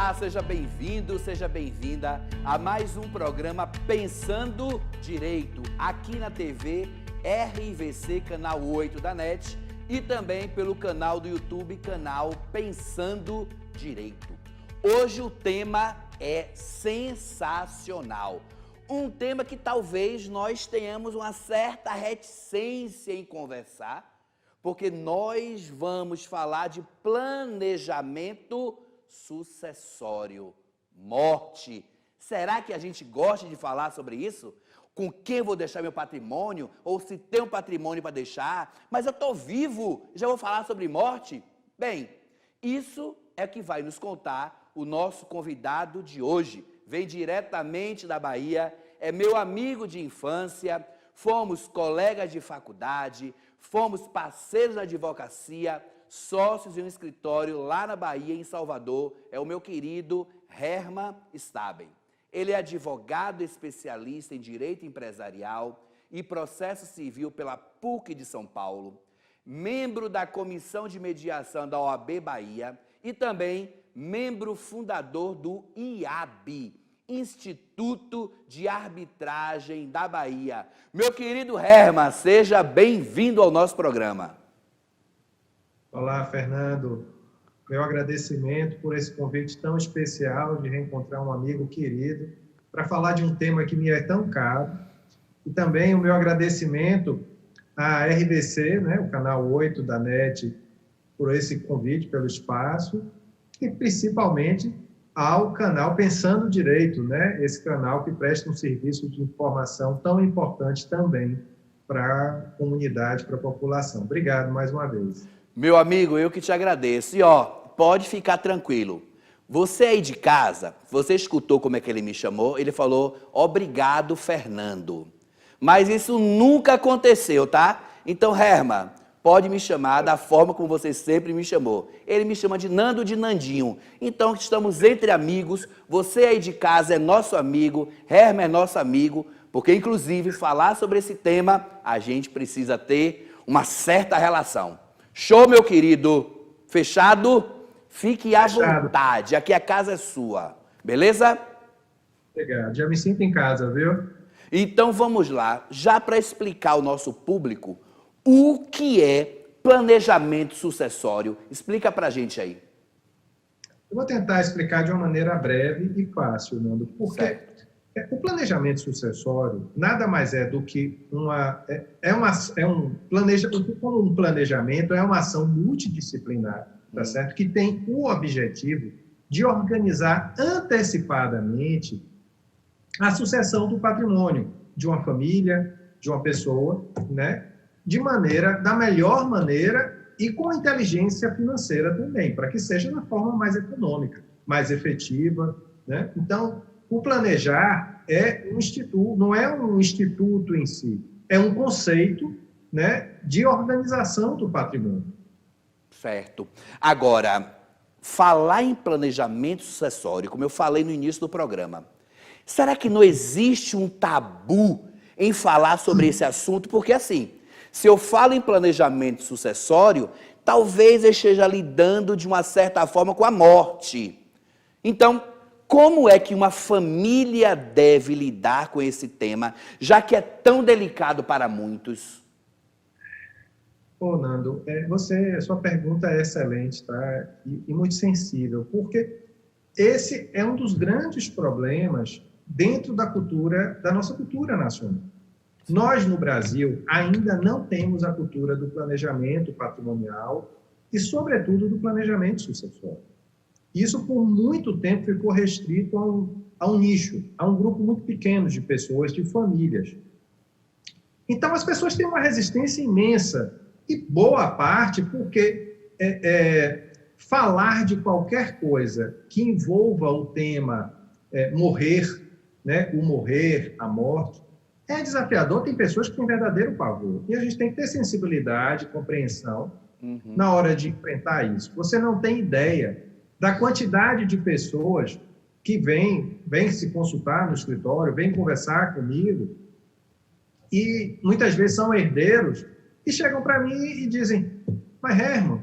Olá, seja bem-vindo, seja bem-vinda a mais um programa Pensando Direito, aqui na TV RVC, canal 8 da NET, e também pelo canal do YouTube, canal Pensando Direito. Hoje o tema é sensacional, um tema que talvez nós tenhamos uma certa reticência em conversar, porque nós vamos falar de planejamento sucessório, morte. Será que a gente gosta de falar sobre isso? Com quem eu vou deixar meu patrimônio? Ou se tem um patrimônio para deixar? Mas eu estou vivo, já vou falar sobre morte? Bem, isso é o que vai nos contar o nosso convidado de hoje. Vem diretamente da Bahia, é meu amigo de infância, fomos colegas de faculdade, fomos parceiros da advocacia, sócios de um escritório lá na Bahia, em Salvador. É o meu querido Herman Staben. Ele é advogado especialista em direito empresarial e processo civil pela PUC de São Paulo, membro da Comissão de Mediação da OAB Bahia e também membro fundador do IAB, Instituto de Arbitragem da Bahia. Meu querido Herman, seja bem-vindo ao nosso programa. Olá, Fernando. Meu agradecimento por esse convite tão especial de reencontrar um amigo querido para falar de um tema que me é tão caro. E também o meu agradecimento à RVC, né, o canal 8 da NET, por esse convite, pelo espaço, e principalmente ao canal Pensando Direito, né, esse canal que presta um serviço de informação tão importante também para a comunidade, para a população. Obrigado mais uma vez. Meu amigo, eu que te agradeço. E pode ficar tranquilo. Você aí de casa, você escutou como é que ele me chamou? Ele falou, obrigado, Fernando. Mas isso nunca aconteceu, tá? Então, Herman, pode me chamar da forma como você sempre me chamou. Ele me chama de Nando, de Nandinho. Então, estamos entre amigos. Você aí de casa é nosso amigo, Herman é nosso amigo, porque, inclusive, falar sobre esse tema, a gente precisa ter uma certa relação. Show, meu querido? Fechado? Fique à vontade, aqui a casa é sua, beleza? Obrigado, já me sinto em casa, viu? Então vamos lá, já para explicar ao nosso público o que é planejamento sucessório. Explica pra gente aí. Eu vou tentar explicar de uma maneira breve e fácil, Nando, porque o planejamento sucessório nada mais é do que um planejamento, é uma ação multidisciplinar, tá certo? Que tem o objetivo de organizar antecipadamente a sucessão do patrimônio de uma família, de uma pessoa, né? Da melhor maneira e com inteligência financeira também, para que seja da forma mais econômica, mais efetiva, né? Então, o planejar é um instituto, não é um instituto em si, é um conceito, né, de organização do patrimônio. Certo. Agora, falar em planejamento sucessório, como eu falei no início do programa, será que não existe um tabu em falar sobre esse assunto? Porque assim, se eu falo em planejamento sucessório, talvez eu esteja lidando de uma certa forma com a morte. Então, como é que uma família deve lidar com esse tema, já que é tão delicado para muitos? Ô, Nando, a sua pergunta é excelente, tá? E muito sensível, porque esse é um dos grandes problemas dentro da nossa cultura nacional. Nós, no Brasil, ainda não temos a cultura do planejamento patrimonial e, sobretudo, do planejamento sucessório. Isso, por muito tempo, ficou restrito a um nicho, a um grupo muito pequeno de pessoas, de famílias. Então, as pessoas têm uma resistência imensa, e boa parte porque falar de qualquer coisa que envolva o tema morrer, né, o morrer, a morte, é desafiador. Tem pessoas que têm verdadeiro pavor. E a gente tem que ter sensibilidade, compreensão na hora de enfrentar isso. Você não tem ideia da quantidade de pessoas que vêm se consultar no escritório, vêm conversar comigo, e muitas vezes são herdeiros, e chegam para mim e dizem, mas Herman,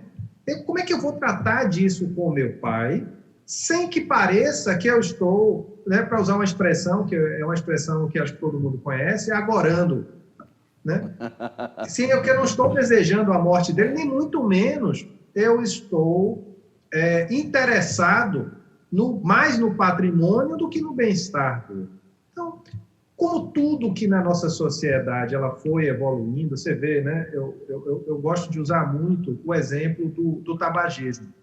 como é que eu vou tratar disso com meu pai, sem que pareça que eu estou, né, para usar uma expressão, que é uma expressão que acho que todo mundo conhece, agorando. Né? Sim, eu não estou desejando a morte dele, nem muito menos eu estou interessado mais no patrimônio do que no bem-estar dele. Então, como tudo que na nossa sociedade ela foi evoluindo, você vê, né? Eu gosto de usar muito o exemplo do tabagismo.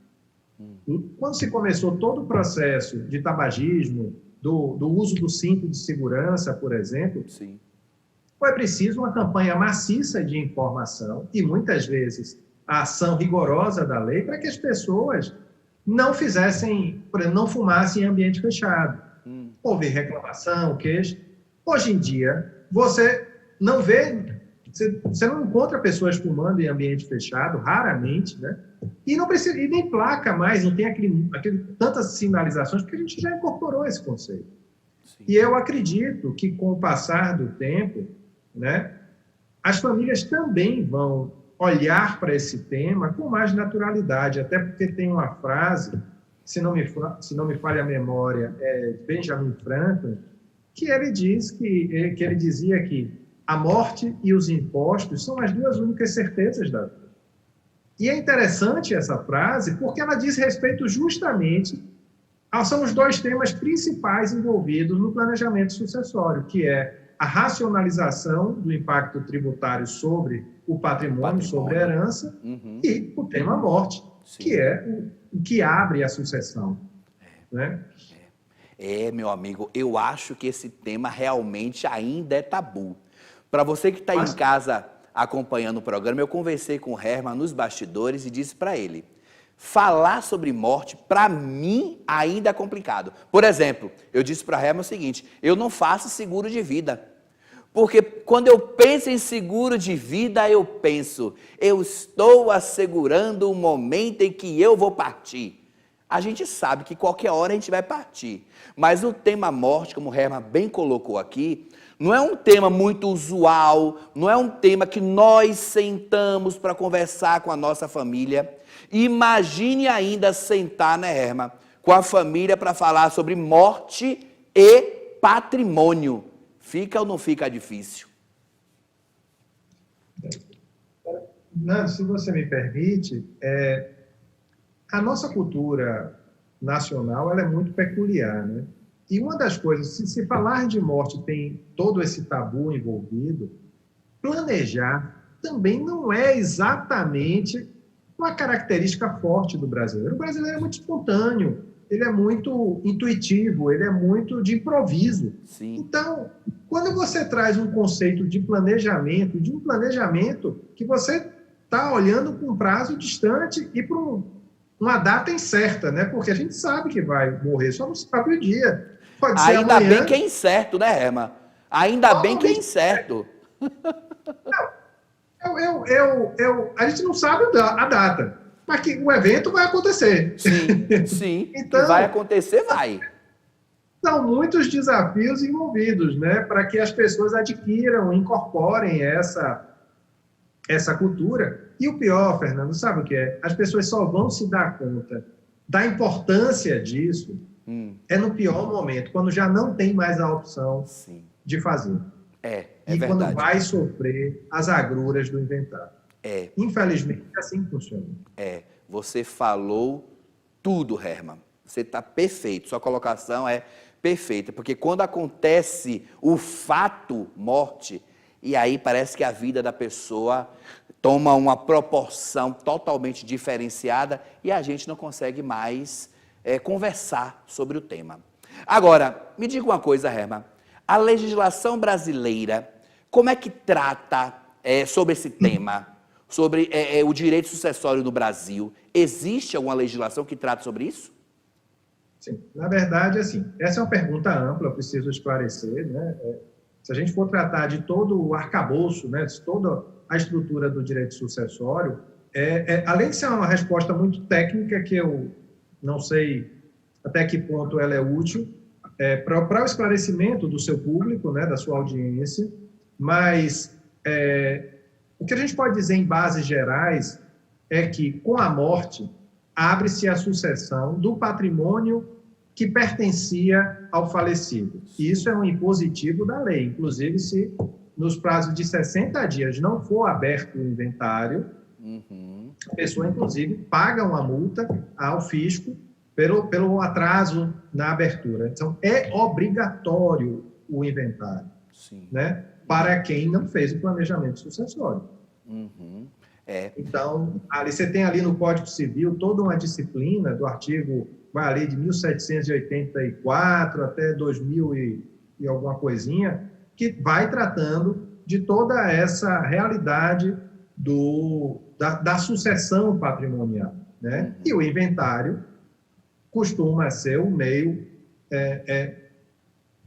Quando se começou todo o processo de tabagismo, do uso do cinto de segurança, por exemplo, Sim. Foi preciso uma campanha maciça de informação e, muitas vezes, a ação rigorosa da lei para que as pessoas não fizessem, por exemplo, não fumassem em ambiente fechado. Houve reclamação, queixa. Hoje em dia, você não vê, você não encontra pessoas fumando em ambiente fechado, raramente, né? E não precisa, e nem placa mais, não tem tantas sinalizações, porque a gente já incorporou esse conceito. Sim. E eu acredito que, com o passar do tempo, né, as famílias também vão olhar para esse tema com mais naturalidade, até porque tem uma frase, se não me falha a memória, é Benjamin Franklin, que ele dizia que a morte e os impostos são as duas únicas certezas da vida. E é interessante essa frase porque ela diz respeito justamente são os dois temas principais envolvidos no planejamento sucessório, que é a racionalização do impacto tributário sobre o patrimônio. Sobre a herança, e o tema morte, sim, que é o que abre a sucessão. Né? Meu amigo, eu acho que esse tema realmente ainda é tabu. Para você que está em casa acompanhando o programa, eu conversei com o Herman nos bastidores e disse para ele, falar sobre morte, para mim, ainda é complicado. Por exemplo, eu disse para o Herman o seguinte, eu não faço seguro de vida. Porque quando eu penso em seguro de vida, eu penso, eu estou assegurando o momento em que eu vou partir. A gente sabe que qualquer hora a gente vai partir. Mas o tema morte, como o Herman bem colocou aqui, não é um tema muito usual, não é um tema que nós sentamos para conversar com a nossa família. Imagine ainda sentar, né, Herman, com a família para falar sobre morte e patrimônio. Fica ou não fica difícil? Nando, se você me permite, a nossa cultura nacional ela é muito peculiar, né? E uma das coisas, se falar de morte tem todo esse tabu envolvido, planejar também não é exatamente uma característica forte do brasileiro. O brasileiro é muito espontâneo, ele é muito intuitivo, ele é muito de improviso. Sim. Então, quando você traz um conceito de um planejamento que você está olhando com um prazo distante e para uma data incerta, né? Porque a gente sabe que vai morrer, só não sabe o dia. Pode ser ainda amanhã. Bem que é incerto, né, Herman? Ainda bem que é incerto. A gente não sabe a data, mas que o evento vai acontecer. Sim. Então, que vai acontecer, vai. São muitos desafios envolvidos, né, para que as pessoas adquiram, incorporem essa cultura. E o pior, Fernando, sabe o que é? As pessoas só vão se dar conta da importância disso no pior momento, quando já não tem mais a opção de fazer. E verdade. Quando vai sofrer as agruras do inventário. Infelizmente, é assim que funciona. Você falou tudo, Herman. Você está perfeito. Sua colocação é perfeita. Porque quando acontece o fato morte, e aí parece que a vida da pessoa toma uma proporção totalmente diferenciada e a gente não consegue mais conversar sobre o tema. Agora, me diga uma coisa, Herman. A legislação brasileira, como é que trata sobre esse tema? Sobre o direito sucessório no Brasil? Existe alguma legislação que trata sobre isso? Sim, na verdade, assim, essa é uma pergunta ampla, eu preciso esclarecer, né? Se a gente for tratar de todo o arcabouço, né, de toda a estrutura do direito sucessório, além de ser uma resposta muito técnica, que eu não sei até que ponto ela é útil, para o esclarecimento do seu público, né, da sua audiência, mas o que a gente pode dizer em bases gerais é que, com a morte, abre-se a sucessão do patrimônio que pertencia ao falecido. E isso é um impositivo da lei. Inclusive, se nos prazos de 60 dias não for aberto o inventário, a pessoa, inclusive, paga uma multa ao fisco pelo atraso na abertura. Então, é obrigatório o inventário, né, para quem não fez o planejamento sucessório. Então, ali, você tem ali no Código Civil toda uma disciplina do artigo, vai ali de 1784 até 2000 e alguma coisinha, que vai tratando de toda essa realidade da sucessão patrimonial, né? E o inventário costuma ser o meio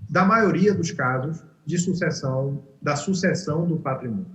da maioria dos casos de sucessão, da sucessão do patrimônio.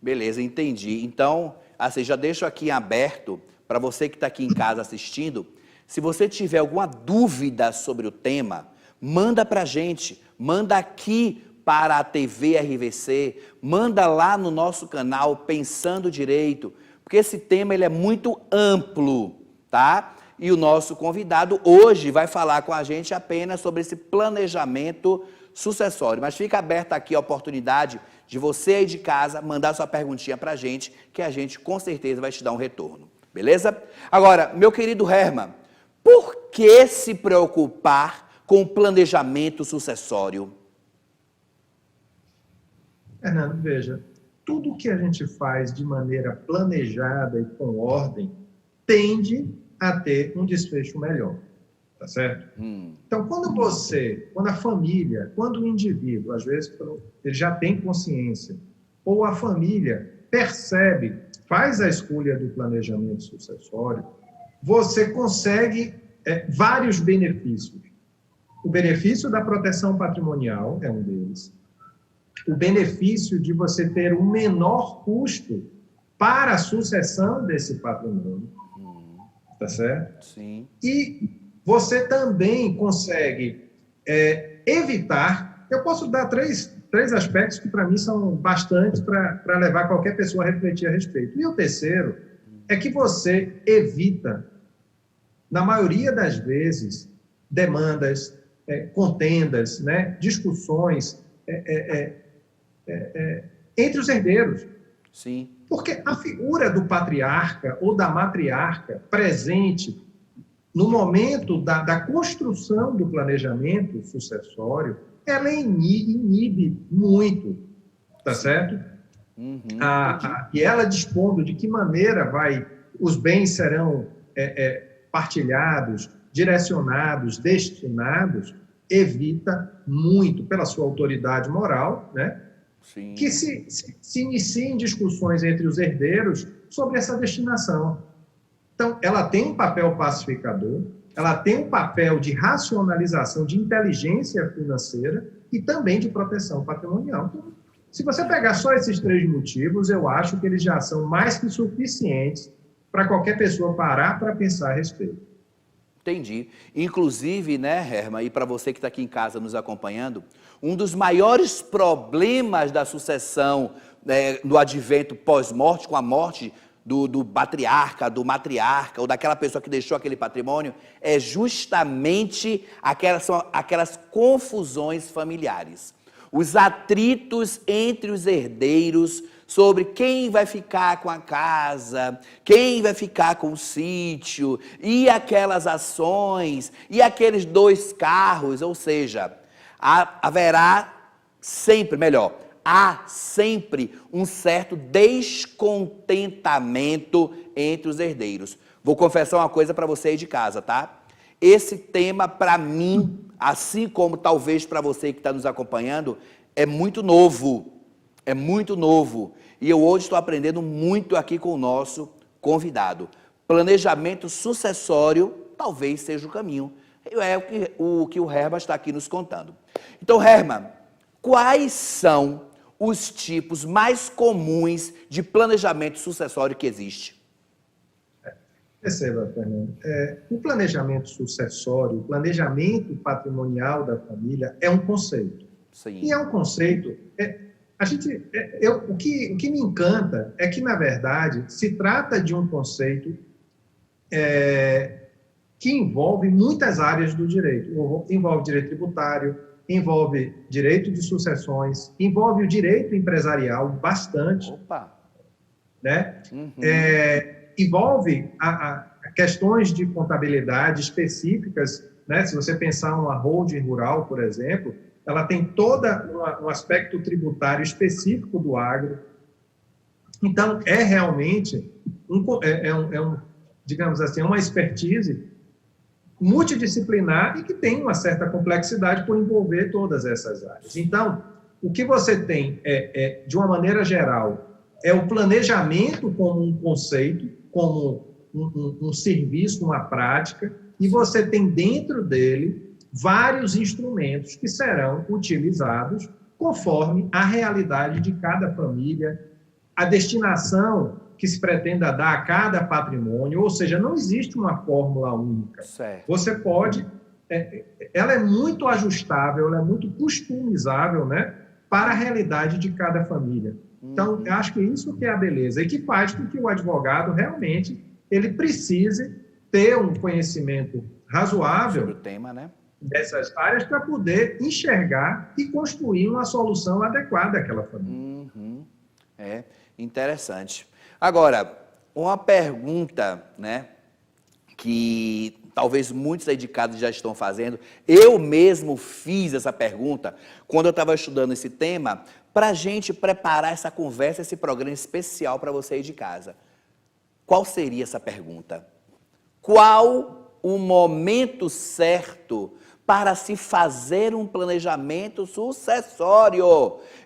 Beleza, entendi. Então, assim, já deixo aqui em aberto para você que está aqui em casa assistindo. Se você tiver alguma dúvida sobre o tema, manda para a gente, manda aqui para a TV RVC, manda lá no nosso canal Pensando Direito, porque esse tema ele é muito amplo, tá? E o nosso convidado hoje vai falar com a gente apenas sobre esse planejamento sucessório. Mas fica aberta aqui a oportunidade de você aí de casa mandar sua perguntinha para a gente, que a gente com certeza vai te dar um retorno, beleza? Agora, meu querido Herman, por que se preocupar com o planejamento sucessório? Fernando, veja, tudo que a gente faz de maneira planejada e com ordem tende a ter um desfecho melhor, tá certo? Então, quando a família, quando o indivíduo, às vezes, ele já tem consciência, ou a família percebe, faz a escolha do planejamento sucessório, você consegue vários benefícios. O benefício da proteção patrimonial é um deles. O benefício de você ter um menor custo para a sucessão desse patrimônio, tá certo? Sim. E você também consegue evitar... Eu posso dar três aspectos que, para mim, são bastantes para levar qualquer pessoa a refletir a respeito. E o terceiro é que você evita, na maioria das vezes, demandas, contendas, né, discussões entre os herdeiros. Sim. Porque a figura do patriarca ou da matriarca presente no momento da construção do planejamento sucessório, ela inibe muito, tá certo? E ela dispondo de que maneira os bens serão partilhados, direcionados, destinados, evita muito, pela sua autoridade moral, né? Sim. Que se iniciem discussões entre os herdeiros sobre essa destinação. Então, ela tem um papel pacificador, ela tem um papel de racionalização, de inteligência financeira e também de proteção patrimonial. Então, se você pegar só esses três motivos, eu acho que eles já são mais que suficientes para qualquer pessoa parar para pensar a respeito. Entendi. Inclusive, né, Herman, e para você que está aqui em casa nos acompanhando, um dos maiores problemas da sucessão no advento pós-morte, com a morte do patriarca, do matriarca, ou daquela pessoa que deixou aquele patrimônio, é justamente aquelas confusões familiares. Os atritos entre os herdeiros sobre quem vai ficar com a casa, quem vai ficar com o sítio, e aquelas ações, e aqueles 2 carros, ou seja, há sempre um certo descontentamento entre os herdeiros. Vou confessar uma coisa para você aí de casa, tá? Esse tema, para mim, assim como talvez para você que está nos acompanhando, é muito novo. É muito novo. E eu hoje estou aprendendo muito aqui com o nosso convidado. Planejamento sucessório talvez seja o caminho. É o que o Herman está aqui nos contando. Então, Herman, quais são os tipos mais comuns de planejamento sucessório que existe? Perceba, Fernando. O planejamento sucessório, o planejamento patrimonial da família é um conceito. Sim. E é um conceito... o que me encanta é que, na verdade, se trata de um conceito que envolve muitas áreas do direito. Envolve direito tributário, envolve direito de sucessões, envolve o direito empresarial bastante. Opa! Né? Envolve questões de contabilidade específicas, né? Se você pensar uma holding rural, por exemplo, ela tem todo um aspecto tributário específico do agro. Então, é realmente digamos assim, uma expertise multidisciplinar e que tem uma certa complexidade por envolver todas essas áreas. Então, o que você tem, de uma maneira geral, é o planejamento como um conceito, como um serviço, uma prática, e você tem dentro dele vários instrumentos que serão utilizados conforme a realidade de cada família, a destinação que se pretenda dar a cada patrimônio, ou seja, não existe uma fórmula única. Certo. Você pode... ela é muito ajustável, ela é muito customizável, né, para a realidade de cada família. Então, eu acho que isso que é a beleza, e que faz com que o advogado realmente ele precise ter um conhecimento razoável sobre o tema, né, dessas áreas para poder enxergar e construir uma solução adequada àquela família. É interessante. Agora, uma pergunta, né, que talvez muitos aí de casa já estão fazendo, eu mesmo fiz essa pergunta quando eu estava estudando esse tema, para a gente preparar essa conversa, esse programa especial para você aí de casa. Qual seria essa pergunta? Qual o momento certo para se fazer um planejamento sucessório?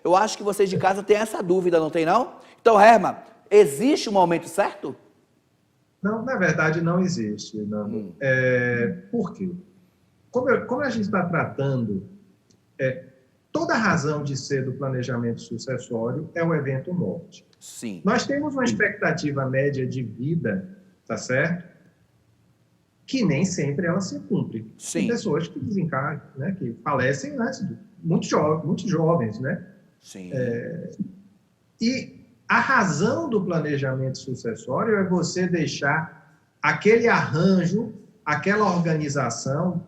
Eu acho que vocês de casa têm essa dúvida, não tem não? Então, Herman, existe um momento certo? Não, na verdade, não existe. Não. Por quê? Como a gente está tratando, toda a razão de ser do planejamento sucessório é o evento morte. Sim. Nós temos uma expectativa média de vida, tá certo? Que nem sempre ela se cumpre. Sim. Tem pessoas que desencarnam, né, que falecem antes, muito jovens, né? Sim. E a razão do planejamento sucessório é você deixar aquele arranjo, aquela organização,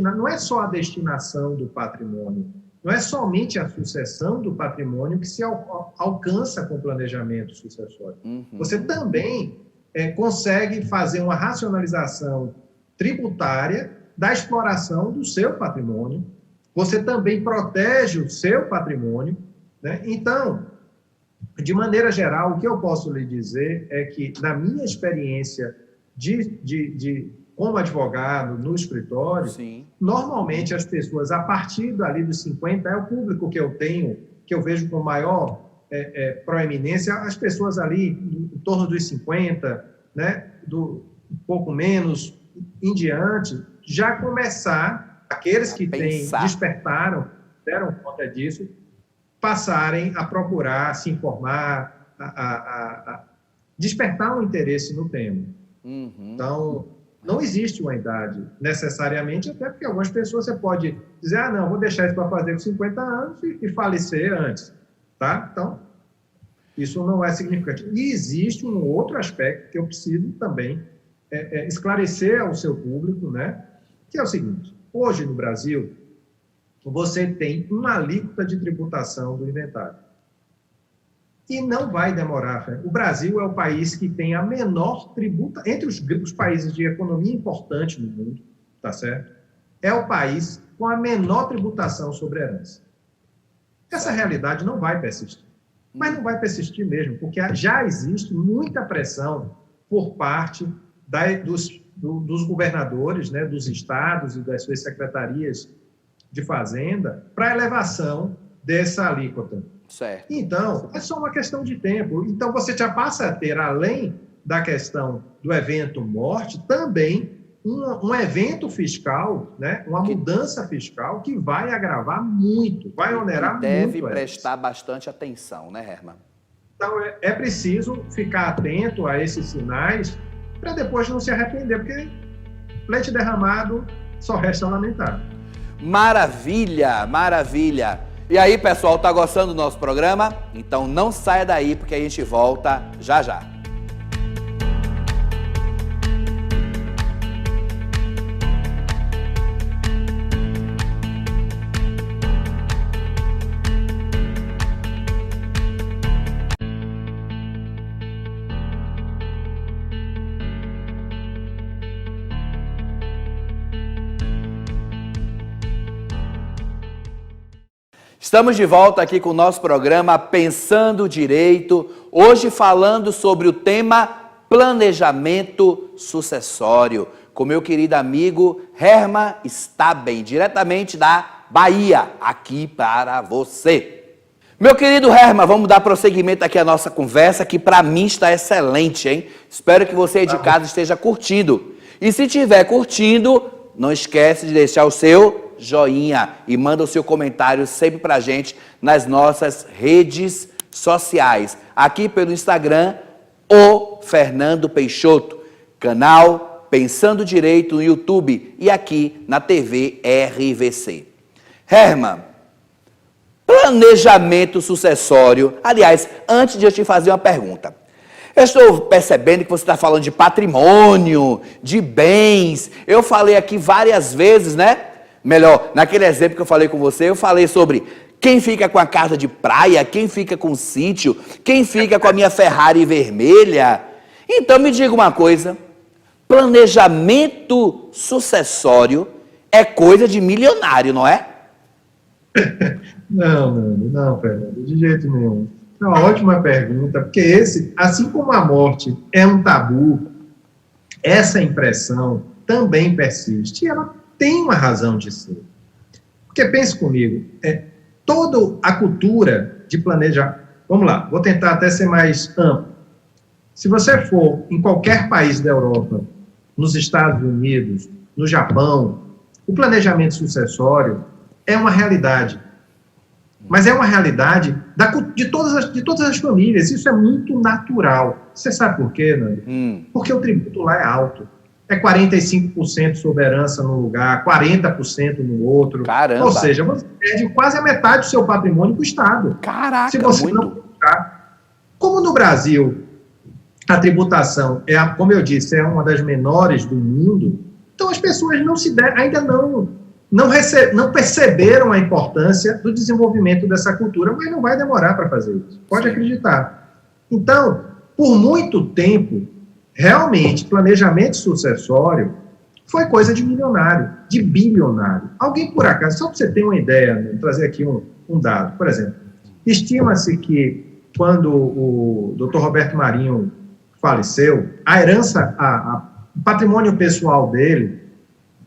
não é só a destinação do patrimônio, não é somente a sucessão do patrimônio que se alcança com o planejamento sucessório. Você também consegue fazer uma racionalização tributária da exploração do seu patrimônio, você também protege o seu patrimônio, né? Então, de maneira geral, o que eu posso lhe dizer é que, na minha experiência como advogado no escritório, Sim. Normalmente as pessoas, a partir dali dos 50, é o público que eu tenho, que eu vejo com maior proeminência, as pessoas ali em torno dos 50, né, um pouco menos em diante, já começar, aqueles que despertaram, deram conta disso, passarem a procurar se informar, a despertar um interesse no tema. Então, não existe uma idade necessariamente, até porque algumas pessoas você pode dizer, não, vou deixar isso para fazer com 50 anos e falecer antes, tá? Então, isso não é significativo. E existe um outro aspecto que eu preciso também esclarecer ao seu público, né? Que é o seguinte, hoje no Brasil, você tem uma alíquota de tributação do inventário. E não vai demorar. O Brasil é o país que tem a menor tributa entre os países de economia importante no mundo, tá certo? É o país com a menor tributação sobre herança. Essa realidade não vai persistir. Mas não vai persistir mesmo, porque já existe muita pressão por parte dos governadores, né, dos estados e das suas secretarias de fazenda para elevação dessa alíquota. Certo. Então, é só uma questão de tempo. Então, você já passa a ter, além da questão do evento morte, também um evento fiscal, né? Uma mudança fiscal que vai agravar muito, vai onerar muito. Deve prestar bastante atenção, né, Herman? Então, é preciso ficar atento a esses sinais para depois não se arrepender, porque leite derramado só resta lamentar. Maravilha, maravilha. E aí, pessoal, tá gostando do nosso programa? Então não saia daí, porque a gente volta já já. Estamos de volta aqui com o nosso programa Pensando Direito, hoje falando sobre o tema planejamento sucessório, com meu querido amigo Herman Staben, diretamente da Bahia, aqui para você. Meu querido Herman, vamos dar prosseguimento aqui à nossa conversa, que para mim está excelente, hein? Espero que você aí de casa esteja curtindo. E se estiver curtindo, não esquece de deixar o seu joinha e manda o seu comentário sempre pra gente nas nossas redes sociais. Aqui pelo Instagram, o Fernando Peixoto, canal Pensando Direito no YouTube e aqui na TV RVC. Herman, planejamento sucessório. Aliás, antes de eu te fazer uma pergunta, eu estou percebendo que você está falando de patrimônio, de bens. Eu falei aqui várias vezes, né? Melhor, naquele exemplo que eu falei com você, eu falei sobre quem fica com a casa de praia, quem fica com o sítio, quem fica com a minha Ferrari vermelha. Então me diga uma coisa, planejamento sucessório é coisa de milionário, não é? Não, Fernando, de jeito nenhum. É uma ótima pergunta, porque assim como a morte é um tabu, essa impressão também persiste e ela tem uma razão de ser. Porque pense comigo, toda a cultura de planejar... Vamos lá, vou tentar até ser mais amplo. Se você for em qualquer país da Europa, nos Estados Unidos, no Japão, o planejamento sucessório é uma realidade. Mas é uma realidade de todas as famílias. Isso é muito natural. Você sabe por quê, Nando? Porque o tributo lá é alto. É 45% sobre herança num lugar, 40% no outro. Caramba! Ou seja, você perde quase a metade do seu patrimônio para o Estado. Caraca, se você muito. não tributar. Como no Brasil a tributação, como eu disse, é uma das menores do mundo, então as pessoas ainda não perceberam a importância do desenvolvimento dessa cultura, mas não vai demorar para fazer isso. Pode acreditar. Então, por muito tempo, realmente, planejamento sucessório foi coisa de milionário, de bilionário. Alguém, por acaso, só para você ter uma ideia, vou trazer aqui um dado. Por exemplo, estima-se que quando o Dr. Roberto Marinho faleceu, a herança, o patrimônio pessoal dele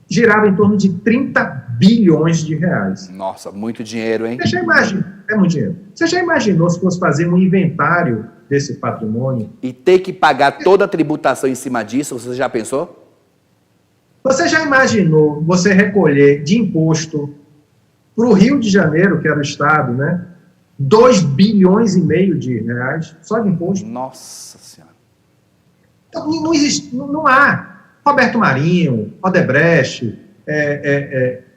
girava em torno de 30 bilhões de reais. Nossa, muito dinheiro, hein? Você já imagina, é muito dinheiro. Você já imaginou se fosse fazer um inventário desse patrimônio? E ter que pagar toda a tributação em cima disso, você já pensou? Você já imaginou você recolher de imposto para o Rio de Janeiro, que era o estado, né? 2 bilhões e meio de reais só de imposto? Nossa Senhora. Então, não existe, não há. Roberto Marinho, Odebrecht,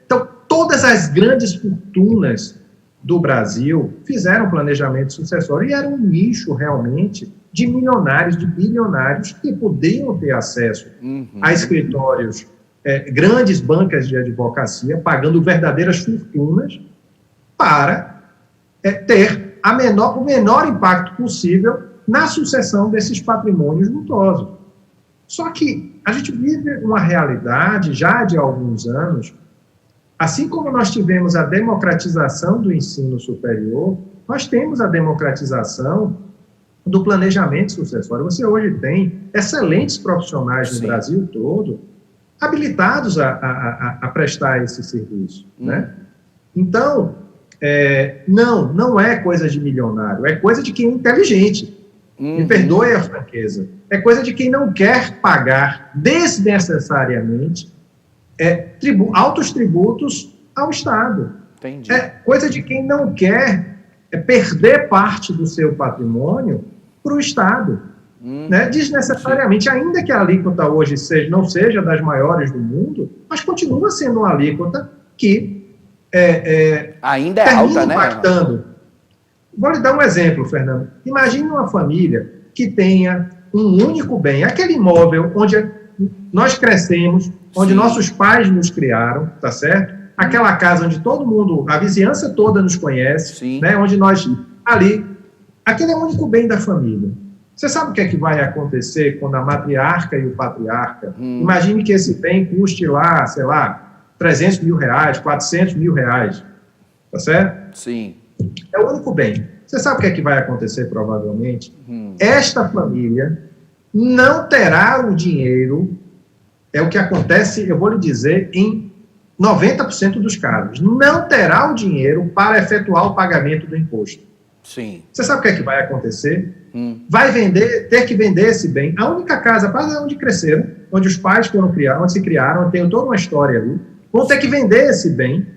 então todas as grandes fortunas do Brasil fizeram planejamento sucessório e era um nicho realmente de milionários, de bilionários que podiam ter acesso a escritórios, grandes bancas de advocacia, pagando verdadeiras fortunas para ter o menor impacto possível na sucessão desses patrimônios multosos. Só que a gente vive uma realidade já de alguns anos, assim como nós tivemos a democratização do ensino superior, nós temos a democratização do planejamento sucessório. Você hoje tem excelentes profissionais no Brasil todo habilitados a prestar esse serviço. Né? Então, não é coisa de milionário, é coisa de quem é inteligente. Me perdoe a franqueza. É coisa de quem não quer pagar desnecessariamente altos tributos ao Estado. Entendi. É coisa de quem não quer perder parte do seu patrimônio para o Estado. Né? Desnecessariamente, ainda que a alíquota hoje não seja das maiores do mundo, mas continua sendo uma alíquota que ainda é alta, né? Impactando. Vou lhe dar um exemplo, Fernando. Imagine uma família que tenha um único bem, aquele imóvel onde nós crescemos, onde nossos pais nos criaram, tá certo? Aquela casa onde todo mundo, a vizinhança toda nos conhece, né? Onde nós, aquele é o único bem da família. Você sabe o que é que vai acontecer quando a matriarca e o patriarca, imagine que esse bem custe lá, sei lá, 300 mil reais, 400 mil reais. tá certo? Sim. É o único bem. Você sabe o que é que vai acontecer, provavelmente? Esta família não terá o dinheiro, é o que acontece, eu vou lhe dizer, em 90% dos casos. Não terá o dinheiro para efetuar o pagamento do imposto. Sim. Você sabe o que é que vai acontecer? Vai ter que vender esse bem. A única casa, onde cresceram, onde os pais foram criados, onde se criaram, tem toda uma história ali, vão ter que vender esse bem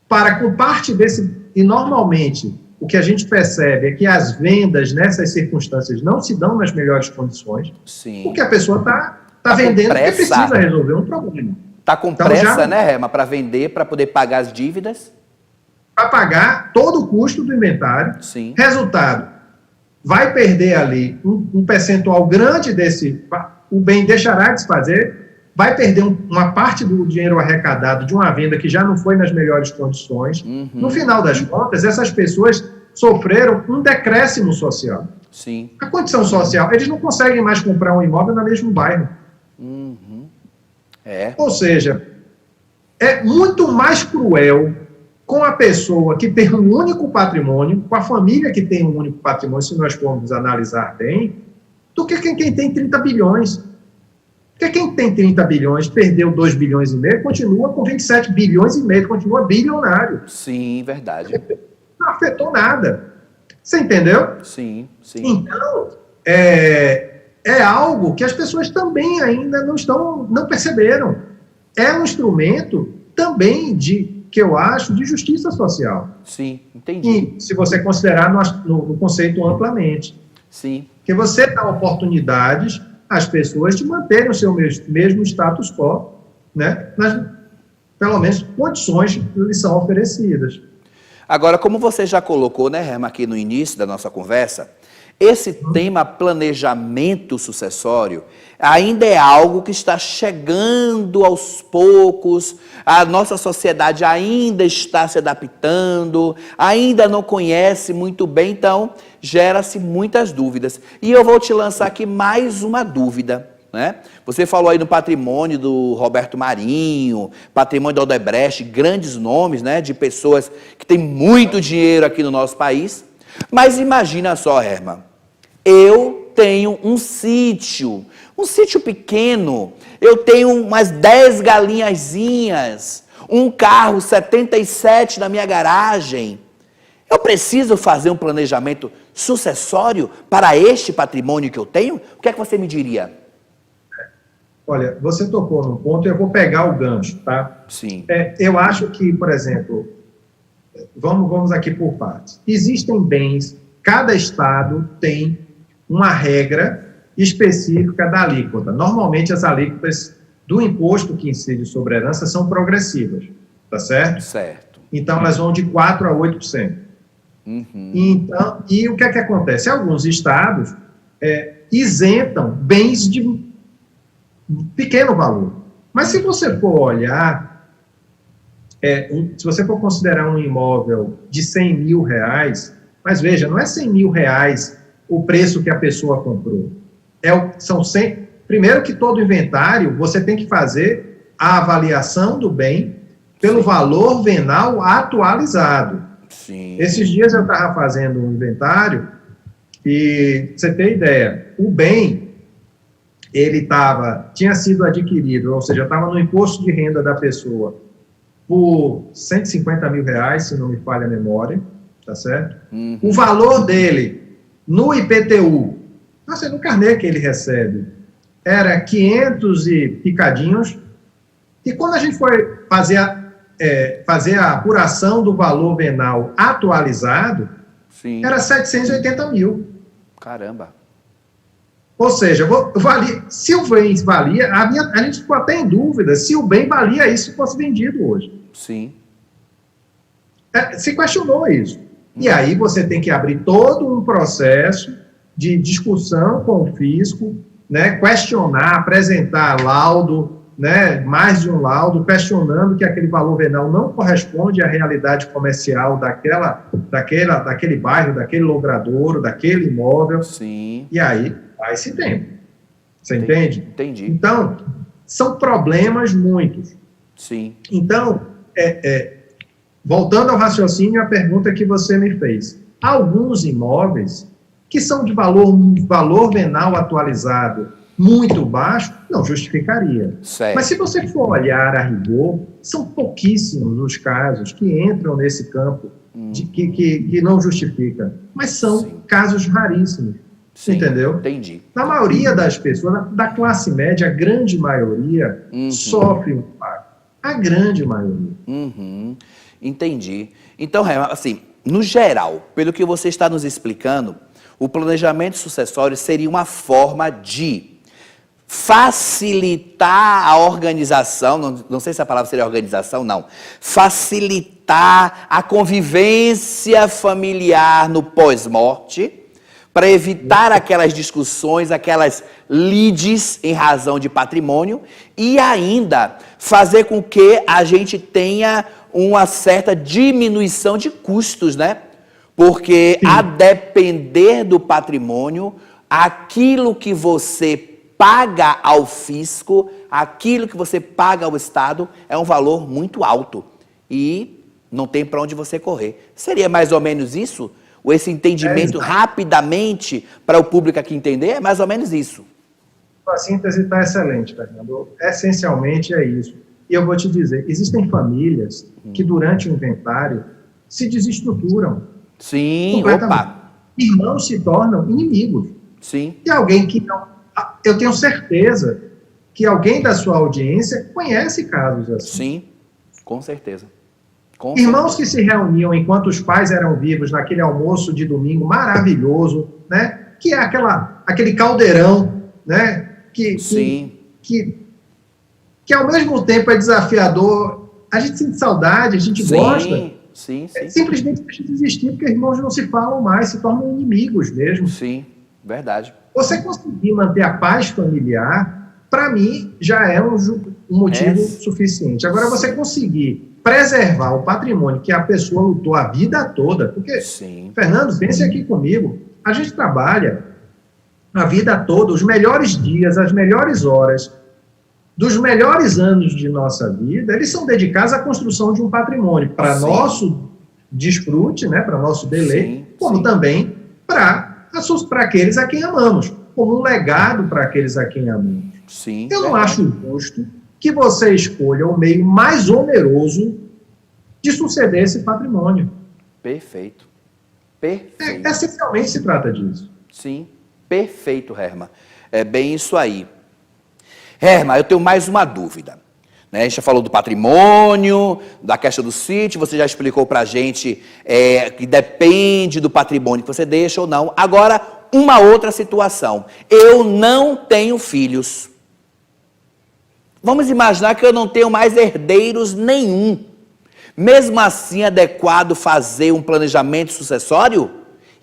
para, com parte desse, e normalmente o que a gente percebe é que as vendas nessas circunstâncias não se dão nas melhores condições, Sim. porque a pessoa está vendendo porque precisa resolver um problema. Está com pressa, né, Herma, para vender, para poder pagar as dívidas? Para pagar todo o custo do inventário. Sim. Resultado, vai perder ali um percentual grande desse, o bem deixará de se fazer, vai perder uma parte do dinheiro arrecadado de uma venda que já não foi nas melhores condições. No final das contas, essas pessoas sofreram um decréscimo social. Sim. A condição social, eles não conseguem mais comprar um imóvel no mesmo bairro. Ou seja, é muito mais cruel com a pessoa que tem um único patrimônio, com a família que tem um único patrimônio, se nós formos analisar bem, do que quem tem 30 bilhões. Porque quem tem 30 bilhões, perdeu 2 bilhões e meio, continua com 27 bilhões e meio, continua bilionário. Sim, verdade. Não afetou nada. Você entendeu? Sim, sim. Então, é algo que as pessoas também ainda não perceberam. É um instrumento também que eu acho de justiça social. Sim, entendi. E se você considerar no conceito amplamente. Sim. Que você dá oportunidades às pessoas de manterem o seu mesmo status quo, né? Pelo menos condições que lhes são oferecidas. Agora, como você já colocou, né, Herma, aqui no início da nossa conversa, esse tema planejamento sucessório ainda é algo que está chegando aos poucos, a nossa sociedade ainda está se adaptando, ainda não conhece muito bem, então gera-se muitas dúvidas. E eu vou te lançar aqui mais uma dúvida, né? Você falou aí no patrimônio do Roberto Marinho, patrimônio da Odebrecht, grandes nomes, né, de pessoas que têm muito dinheiro aqui no nosso país. Mas imagina só, Herma, eu tenho um sítio pequeno, eu tenho umas 10 galinhazinhas, um carro 77 na minha garagem. Eu preciso fazer um planejamento sucessório para este patrimônio que eu tenho? O que é que você me diria? Olha, você tocou num ponto e eu vou pegar o gancho, tá? Sim. Eu acho que, por exemplo, vamos aqui por partes. Existem bens, cada estado tem uma regra específica da alíquota. Normalmente, as alíquotas do imposto que incide sobre a herança são progressivas, tá certo? Certo. Então, elas vão de 4% a 8%. Então, e o que é que acontece? Alguns estados isentam bens de pequeno valor. Mas se você for olhar, se você for considerar um imóvel de 100 mil reais, mas veja, não é 100 mil reais o preço que a pessoa comprou. São 100. Primeiro que todo inventário, você tem que fazer a avaliação do bem pelo valor venal atualizado. Sim. Esses dias eu estava fazendo um inventário e, pra você ter ideia, o bem ele tinha sido adquirido, ou seja, estava no imposto de renda da pessoa por 150 mil reais, se não me falha a memória, tá certo? O valor dele no IPTU, no carnê que ele recebe, era 500 e picadinhos, e quando a gente foi fazer a apuração do valor venal atualizado, Sim. Era 780 mil. Caramba. Ou seja, se o bem valia, a gente ficou até em dúvida se o bem valia isso se fosse vendido hoje. Sim. Se questionou isso. E aí você tem que abrir todo um processo de discussão com o fisco, né, questionar, apresentar laudo, né, mais de um laudo, questionando que aquele valor venal não corresponde à realidade comercial daquele bairro, daquele logradouro, daquele imóvel. Sim. E aí vai esse tempo. Você entende? Entendi. Então, são problemas muitos. Sim. Então, voltando ao raciocínio, a pergunta que você me fez. Alguns imóveis que são de valor venal atualizado muito baixo, não justificaria. Certo. Mas se você for olhar a rigor, são pouquíssimos os casos que entram nesse campo que não justifica. Mas são casos raríssimos. Sim, entendeu? Entendi. Na maioria das pessoas, da classe média, a grande maioria sofre um impacto. A grande maioria. Entendi. Então, assim, no geral, pelo que você está nos explicando, o planejamento sucessório seria uma forma de facilitar a organização, não sei se a palavra seria organização, não, facilitar a convivência familiar no pós-morte, para evitar aquelas discussões, aquelas lides em razão de patrimônio e ainda fazer com que a gente tenha uma certa diminuição de custos, né? Porque a depender do patrimônio, aquilo que você paga ao fisco, aquilo que você paga ao Estado é um valor muito alto e não tem para onde você correr. Seria mais ou menos isso? Ou esse entendimento rapidamente para o público aqui entender? É mais ou menos isso. A síntese está excelente, Fernando. Essencialmente é isso. E eu vou te dizer, existem famílias que durante o inventário se desestruturam. Sim, opa. Irmãos se tornam inimigos. Sim. E alguém que não... Eu tenho certeza que alguém da sua audiência conhece casos assim. Sim, com certeza. Irmãos que se reuniam enquanto os pais eram vivos naquele almoço de domingo maravilhoso, né? Que é aquele caldeirão, né? Que ao mesmo tempo é desafiador. A gente sente saudade, a gente gosta. Sim. Simplesmente deixa de existir, porque irmãos não se falam mais, se tornam inimigos mesmo. Sim, verdade. Você conseguir manter a paz familiar, para mim, já é um motivo suficiente. Agora, você conseguir preservar o patrimônio que a pessoa lutou a vida toda, porque, Fernando, pense aqui comigo, a gente trabalha a vida toda, os melhores dias, as melhores horas, dos melhores anos de nossa vida, eles são dedicados à construção de um patrimônio, para nosso desfrute, né, para nosso deleite, como também para aqueles a quem amamos, como um legado para aqueles a quem amamos. Eu não acho justo que você escolha o meio mais oneroso de suceder esse patrimônio. Perfeito. Essencialmente se trata disso. Sim, perfeito, Herman. É bem isso aí. Herman, eu tenho mais uma dúvida. A gente já falou do patrimônio, da questão do sítio, você já explicou para a gente que depende do patrimônio que você deixa ou não. Agora, uma outra situação. Eu não tenho filhos. Vamos imaginar que eu não tenho mais herdeiros nenhum. Mesmo assim, é adequado fazer um planejamento sucessório?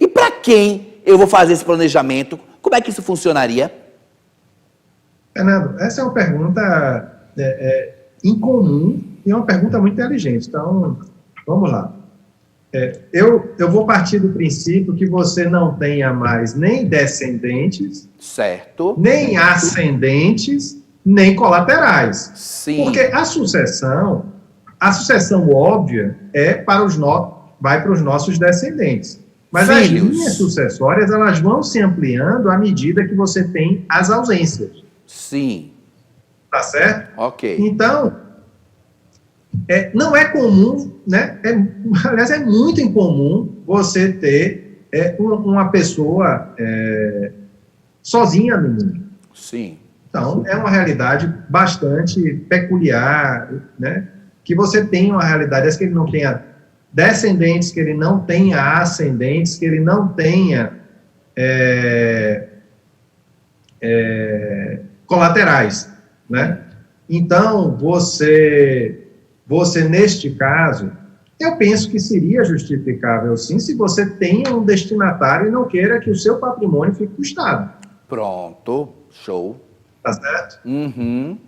E para quem eu vou fazer esse planejamento? Como é que isso funcionaria? Fernando, essa é uma pergunta incomum e é uma pergunta muito inteligente. Então, vamos lá. Eu vou partir do princípio que você não tenha mais nem descendentes, nem ascendentes, nem colaterais. Sim. Porque a sucessão óbvia vai para os nossos descendentes. Mas as linhas sucessórias, elas vão se ampliando à medida que você tem as ausências. Sim. Tá certo? Ok. Então, não é comum, né? Aliás, é muito incomum você ter uma pessoa sozinha no mundo. Sim. Então, é uma realidade bastante peculiar, né? Que você tenha uma realidade, que ele não tenha descendentes, que ele não tenha ascendentes, que ele não tenha colaterais, né? Então, você neste caso, eu penso que seria justificável, sim, se você tenha um destinatário e não queira que o seu patrimônio fique do Estado. Pronto, show. Tá certo? Entendi.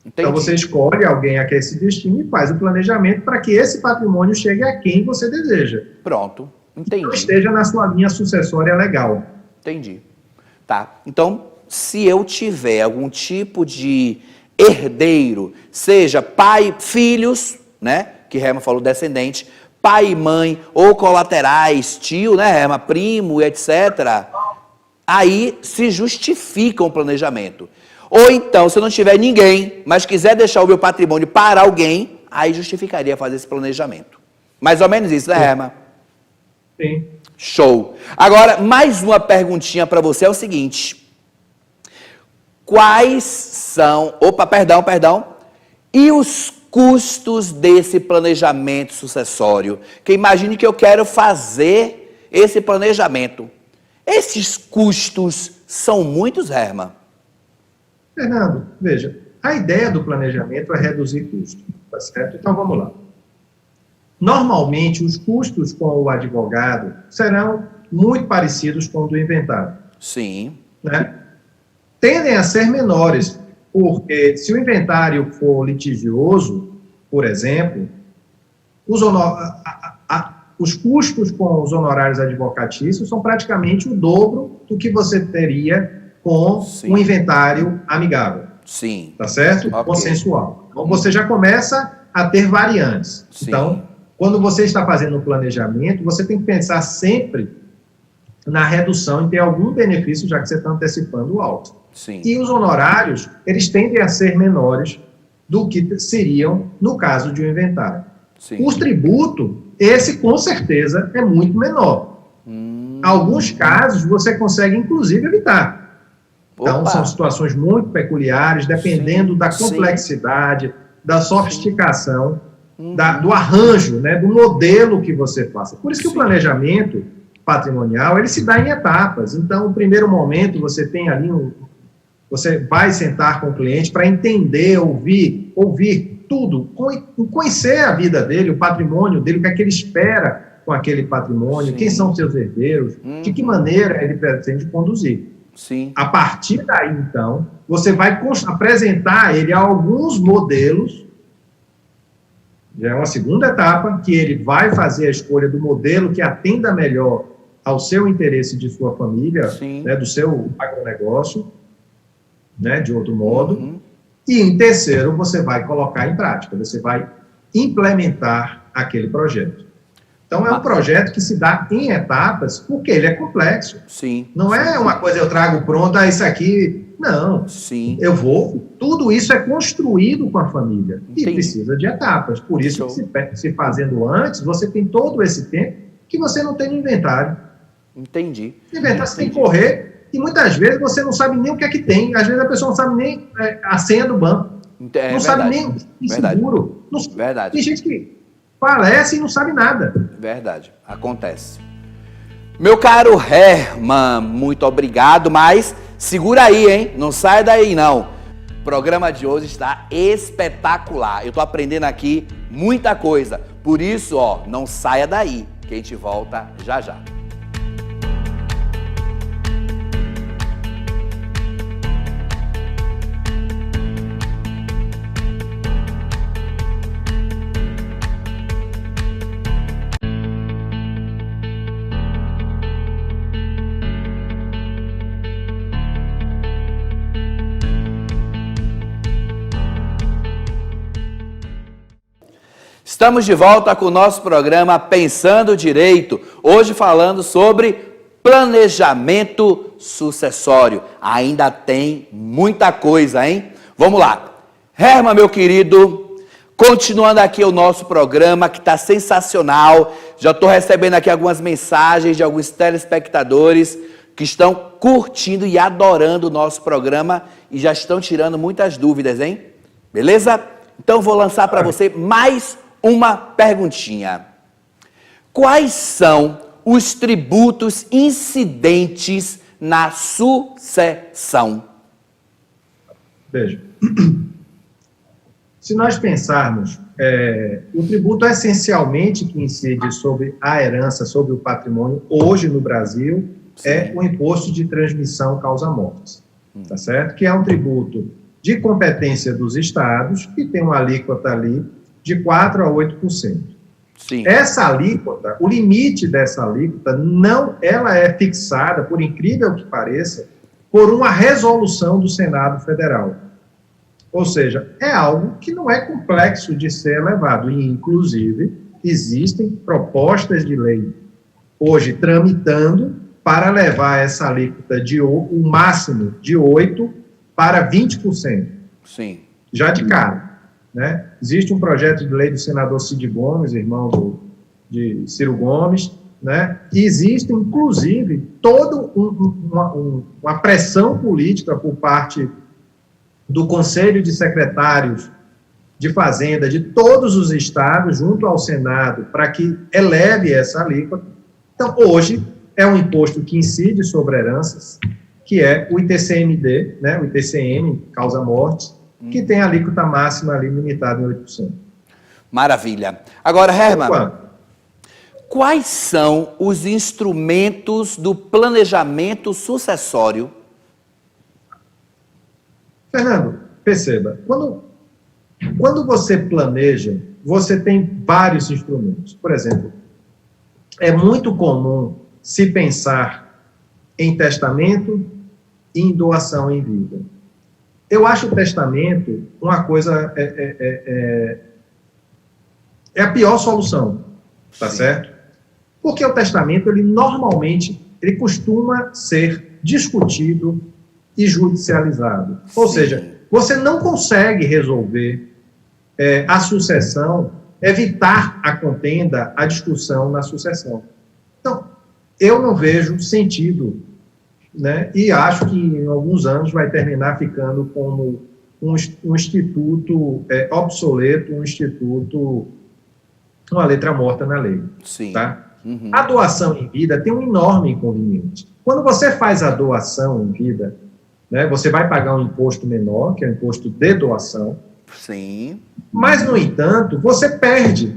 Então, você escolhe alguém a quem se destina e faz o planejamento para que esse patrimônio chegue a quem você deseja. Pronto, entendi. Então, esteja na sua linha sucessória legal. Entendi. Tá, então, se eu tiver algum tipo de herdeiro, seja pai, filhos, né, que Herma falou, descendente, pai e mãe, ou colaterais, tio, né, Herma, primo, etc., aí se justifica um planejamento. Ou então, se eu não tiver ninguém, mas quiser deixar o meu patrimônio para alguém, aí justificaria fazer esse planejamento. Mais ou menos isso, né, Herma? Sim. Show. Agora, mais uma perguntinha para você é o seguinte. Quais são... Opa, perdão. E os custos desse planejamento sucessório? Que imagine que eu quero fazer esse planejamento. Esses custos são muitos, Herma? Fernando, veja, a ideia do planejamento é reduzir custos, tá certo? Então, vamos lá. Normalmente, os custos com o advogado serão muito parecidos com o do inventário. Sim. Né? Tendem a ser menores, porque se o inventário for litigioso, por exemplo, os custos com os honorários advocatícios são praticamente o dobro do que você teria com um inventário amigável. Sim. Tá certo? Okay. Consensual. Então, você já começa a ter variantes. Sim. Então, quando você está fazendo um planejamento, você tem que pensar sempre na redução e ter algum benefício, já que você está antecipando o alto. Sim. E os honorários, eles tendem a ser menores do que seriam no caso de um inventário. Sim. O tributo, esse com certeza é muito menor. Alguns casos você consegue inclusive evitar. Então, Opa. São situações muito peculiares, dependendo da complexidade, da sofisticação, do arranjo, né, do modelo que você faça. Por isso que o planejamento patrimonial, ele se dá em etapas. Então, no primeiro momento, você tem ali você vai sentar com o cliente para entender, ouvir tudo, conhecer a vida dele, o patrimônio dele, o que é que ele espera com aquele patrimônio, quem são seus herdeiros, de que maneira ele pretende conduzir. Sim. A partir daí, então, você vai apresentar a ele alguns modelos, já é uma segunda etapa, que ele vai fazer a escolha do modelo que atenda melhor ao seu interesse de sua família, né, do seu agronegócio, né, de outro modo. E, em terceiro, você vai colocar em prática, você vai implementar aquele projeto. Então, é um projeto que se dá em etapas, porque ele é complexo. Sim. Não é uma coisa eu trago pronta, isso aqui... Não. Sim. Tudo isso é construído com a família. Entendi. E precisa de etapas. Por isso que se fazendo antes, você tem todo esse tempo que você não tem no inventário. Entendi. No inventário você tem que correr, e muitas vezes você não sabe nem o que é que tem. Às vezes a pessoa não sabe nem a senha do banco. Não sabe nem o seguro. Verdade. Tem gente que falece e não sabe nada. Verdade. Acontece. Meu caro Herman, muito obrigado, mas segura aí, hein? Não sai daí, não. O programa de hoje está espetacular. Eu tô aprendendo aqui muita coisa. Por isso, não saia daí, que a gente volta já já. Estamos de volta com o nosso programa Pensando Direito, hoje falando sobre planejamento sucessório. Ainda tem muita coisa, hein? Vamos lá. Herman, meu querido, continuando aqui o nosso programa, que está sensacional. Já estou recebendo aqui algumas mensagens de alguns telespectadores que estão curtindo e adorando o nosso programa e já estão tirando muitas dúvidas, hein? Beleza? Então vou lançar para você mais uma perguntinha. Quais são os tributos incidentes na sucessão? Veja, se nós pensarmos, o tributo essencialmente que incide sobre a herança, sobre o patrimônio, hoje no Brasil, é o imposto de transmissão causa-mortes, tá certo? Que é um tributo de competência dos estados, que tem uma alíquota ali de 4% a 8%. Sim. Essa alíquota, o limite dessa alíquota, ela é fixada, por incrível que pareça, por uma resolução do Senado Federal. Ou seja, é algo que não é complexo de ser elevado. E, inclusive, existem propostas de lei hoje tramitando para levar essa alíquota o máximo de 8% para 20%. Sim. Já de cara. Né? Existe um projeto de lei do senador Cid Gomes, irmão de Ciro Gomes, né? E existe, inclusive, toda uma pressão política por parte do Conselho de Secretários de Fazenda de todos os estados, junto ao Senado, para que eleve essa alíquota. Então, hoje, é um imposto que incide sobre heranças, que é o ITCMD, né, o ITCM, causa mortes, que tem a alíquota máxima ali limitada em 8%. Maravilha. Agora, Herman, quais são os instrumentos do planejamento sucessório? Fernando, perceba, quando você planeja, você tem vários instrumentos. Por exemplo, é muito comum se pensar em testamento e em doação em vida. Eu acho o testamento uma coisa, é a pior solução, tá certo? Porque o testamento, ele costuma ser discutido e judicializado. Ou seja, você não consegue resolver a sucessão, evitar a contenda, a discussão na sucessão. Então, eu não vejo sentido, né? E acho que em alguns anos vai terminar ficando como um instituto obsoleto, um instituto, uma letra morta na lei. Sim. Tá? Uhum. A doação em vida tem um enorme inconveniente. Quando você faz a doação em vida, né, você vai pagar um imposto menor, que é o imposto de doação. Sim. Mas, no entanto, você perde.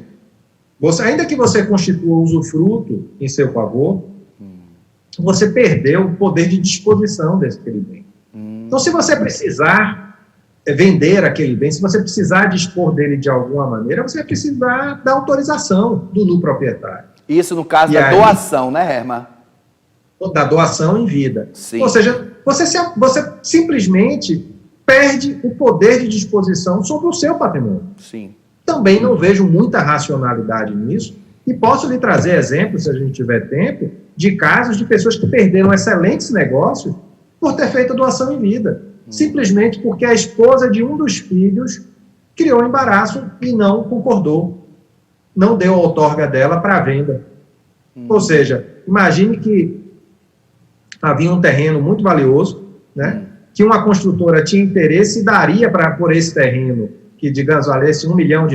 Ainda que você constitua usufruto em seu favor, você perdeu o poder de disposição daquele bem. Então, se você precisar vender aquele bem, se você precisar dispor dele de alguma maneira, você vai precisar da autorização do proprietário. Isso no caso da doação, né, Herman? Da doação em vida. Sim. Ou seja, você simplesmente perde o poder de disposição sobre o seu patrimônio. Sim. Também não vejo muita racionalidade nisso, e posso lhe trazer exemplos, se a gente tiver tempo, de casos de pessoas que perderam excelentes negócios por ter feito doação em vida, simplesmente porque a esposa de um dos filhos criou um embaraço e não concordou, não deu a outorga dela para a venda. Ou seja, imagine que havia um terreno muito valioso, né, que uma construtora tinha interesse e daria por esse terreno, que, digamos, valesse R$1 milhão,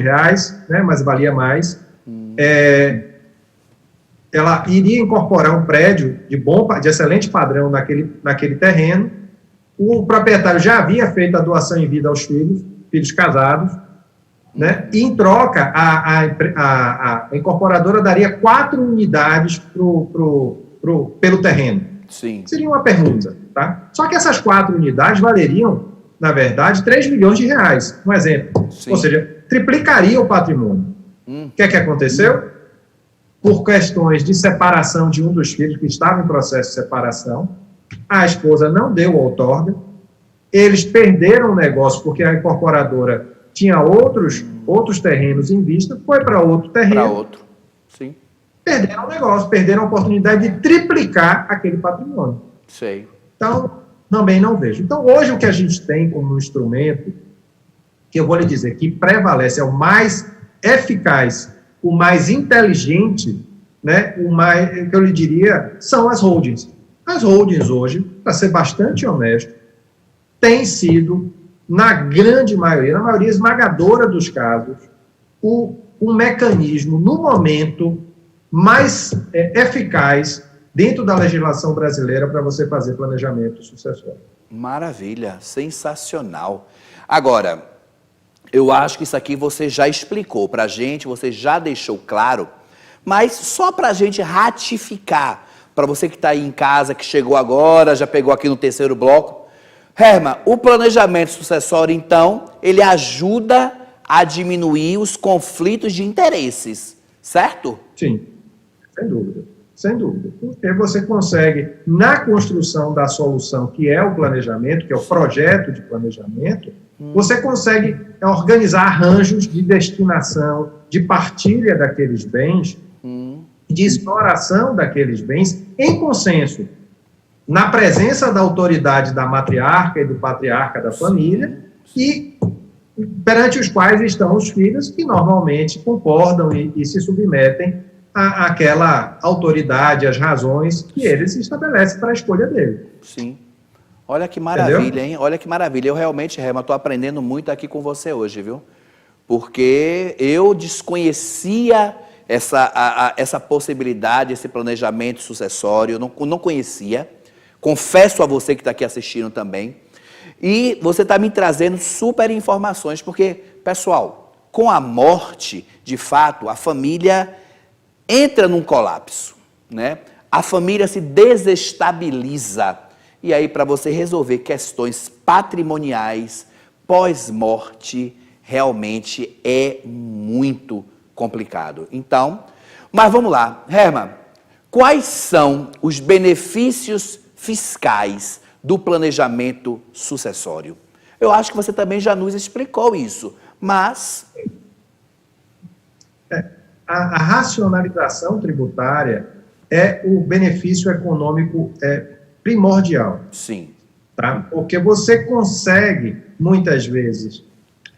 né, mas valia mais, ela iria incorporar um prédio de excelente padrão naquele terreno. O proprietário já havia feito a doação em vida aos filhos casados, né, e, em troca, a incorporadora daria 4 unidades pelo terreno. Sim. Seria uma permuta, tá? Só que essas 4 unidades valeriam, na verdade, R$3 milhões. Um exemplo. Sim. Ou seja, triplicaria o patrimônio. O que é que aconteceu? Por questões de separação de um dos filhos que estava em processo de separação, a esposa não deu outorga, eles perderam o negócio porque a incorporadora tinha outros terrenos em vista, foi para outro terreno. Para outro, sim. Perderam o negócio, perderam a oportunidade de triplicar aquele patrimônio. Sei. Então, também não vejo. Então, hoje o que a gente tem como instrumento, que eu vou lhe dizer que prevalece, é o mais eficaz, o mais inteligente, né, o mais, que eu lhe diria, são as holdings. As holdings hoje, para ser bastante honesto, têm sido, na grande maioria, na maioria esmagadora dos casos, o mecanismo, no momento, mais eficaz dentro da legislação brasileira para você fazer planejamento sucessório. Maravilha, sensacional. Agora, eu acho que isso aqui você já explicou para a gente, você já deixou claro, mas só para a gente ratificar, para você que está aí em casa, que chegou agora, já pegou aqui no terceiro bloco. Herman, o planejamento sucessório, então, ele ajuda a diminuir os conflitos de interesses, certo? Sim, sem dúvida. Sem dúvida. Porque você consegue, na construção da solução, que é o planejamento, que é o projeto de planejamento, Você consegue organizar arranjos de destinação, de partilha daqueles bens, de exploração daqueles bens em consenso, na presença da autoridade da matriarca e do patriarca da família, e perante os quais estão os filhos que normalmente concordam e se submetem àquela autoridade, às razões que eles estabelecem para a escolha dele. Sim. Olha que maravilha, Entendeu? hein? Olha que maravilha. Eu realmente, Herma, estou aprendendo muito aqui com você hoje, viu? Porque eu desconhecia essa possibilidade, esse planejamento sucessório, eu não conhecia. Confesso a você que está aqui assistindo também. E você está me trazendo super informações, porque, pessoal, com a morte, de fato, a família entra num colapso, né? A família se desestabiliza. E aí, para você resolver questões patrimoniais pós-morte, realmente é muito complicado. Então, mas vamos lá. Herma, quais são os benefícios fiscais do planejamento sucessório? Eu acho que você também já nos explicou isso, mas... A racionalização tributária é o benefício econômico primordial. Sim. Tá? Porque você consegue, muitas vezes,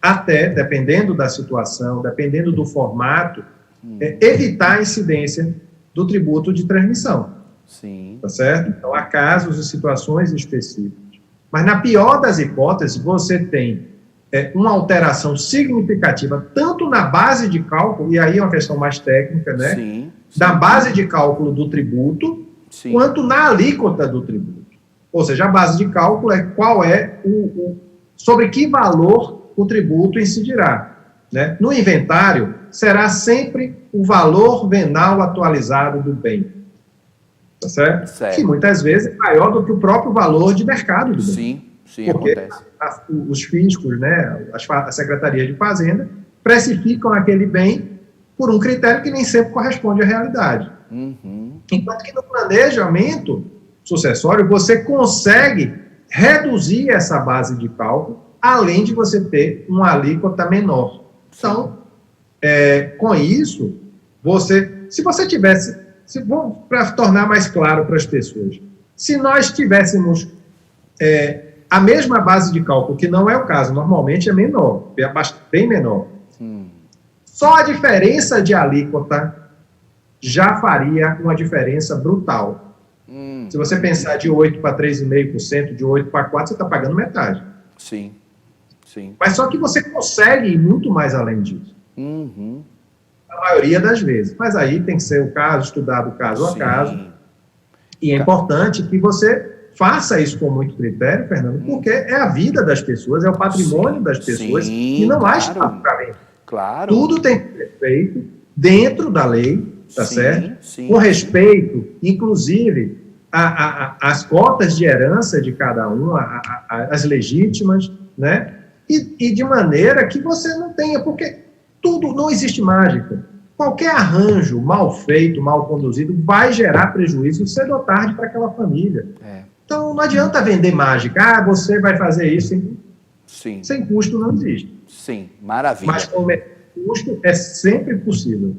até, dependendo da situação, dependendo do formato, evitar a incidência do tributo de transmissão. Sim. Tá certo? Então, há casos e situações específicas. Mas, na pior das hipóteses, você tem uma alteração significativa, tanto na base de cálculo, e aí é uma questão mais técnica, né? Sim. Da base de cálculo do tributo, Sim. quanto na alíquota do tributo. Ou seja, a base de cálculo é qual é sobre que valor o tributo incidirá. Né? No inventário, será sempre o valor venal atualizado do bem. Tá certo? Certo. Que muitas vezes é maior do que o próprio valor de mercado do bem. Sim, sim, Porque acontece. os fiscos, né, as secretarias de fazenda, precificam aquele bem por um critério que nem sempre corresponde à realidade. Enquanto que no planejamento sucessório, você consegue reduzir essa base de cálculo, além de você ter uma alíquota menor. Então, com isso, se você tivesse, para tornar mais claro para as pessoas, se nós tivéssemos a mesma base de cálculo, que não é o caso, normalmente é menor, bem menor, só a diferença de alíquota já faria uma diferença brutal. Se você pensar de 8% para 3,5%, de 8% para 4%, você está pagando metade. Sim, sim. Mas só que você consegue ir muito mais além disso. A maioria das vezes. Mas aí tem que ser o caso, estudado caso a caso. E é importante que você faça isso com muito critério, Fernando, porque é a vida das pessoas, é o patrimônio das pessoas, e não há espaço para mim. Claro. Tudo tem que ser feito dentro da lei, tá certo? Sim, com respeito, inclusive, às cotas de herança de cada um, as legítimas, né? E de maneira que você não tenha, porque tudo, não existe mágica. Qualquer arranjo mal feito, mal conduzido, vai gerar prejuízo cedo ou tarde para aquela família. Então, não adianta vender mágica. Você vai fazer isso sem custo, não existe. Sim, maravilha. Mas com custo é sempre possível.